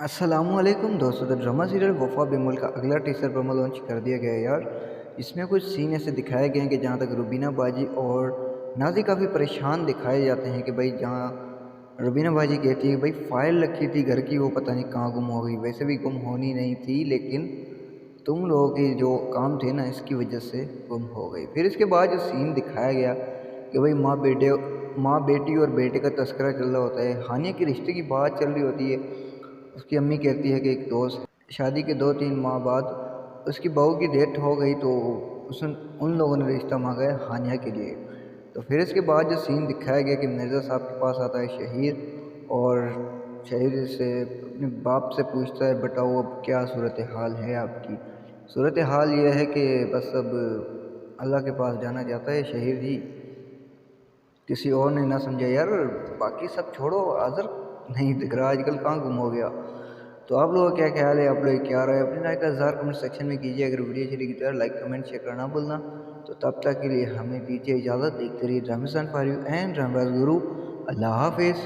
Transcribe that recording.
अस्सलाम वालेकुम दोस्तों। तो ड्रामा सीरियल वफा बेमुल का अगला टीजर प्रोमो लॉन्च कर दिया गया है यार। इसमें कुछ सीन ऐसे दिखाए गए हैं कि जहाँ तक रुबीना बाजी और नाज़ी काफ़ी परेशान दिखाए जाते हैं कि भाई जहाँ रुबीना बाजी कहती है कि भाई फ़ाइल रखी थी घर की, वो पता नहीं कहाँ गुम हो गई। वैसे भी गुम होनी नहीं थी, लेकिन तुम लोगों के जो काम थे ना, इसकी वजह से गुम हो गई। फिर इसके बाद जो सीन दिखाया गया कि भाई माँ बेटी और बेटे का तस्करा चल रहा होता है, हानिया के रिश्ते की बात चल रही होती है। उसकी अम्मी कहती है कि एक दोस्त शादी के 2-3 माह बाद उसकी बहू की डेथ हो गई, तो उस उन लोगों ने रिश्ता मांगा है हानिया के लिए। तो फिर इसके बाद जो सीन दिखाया गया कि मिर्ज़ा साहब के पास आता है शहीर, और शहीर से अपने बाप से पूछता है, बताओ अब क्या सूरत हाल है आपकी। सूरत हाल ये है कि बस अब अल्लाह के पास जाना चाहता है शहीर जी। किसी और ने ना समझा यार, बाकी सब छोड़ो, आज़र नहीं दिख रहा आजकल, कहाँ गुम हो गया। तो आप लोगों का क्या ख्याल है, आप लोग क्या राय है, अपनी राय का इज़हार कमेंट सेक्शन में कीजिए। अगर वीडियो अच्छी लगी तो यार लाइक कमेंट शेयर करना भूलना। तो तब तक के लिए हमें दीजिए इजाज़त। देखते रहिए ड्रामेसन फॉर यू एंड ड्रामेबाज गुरु। अल्लाह हाफिज़।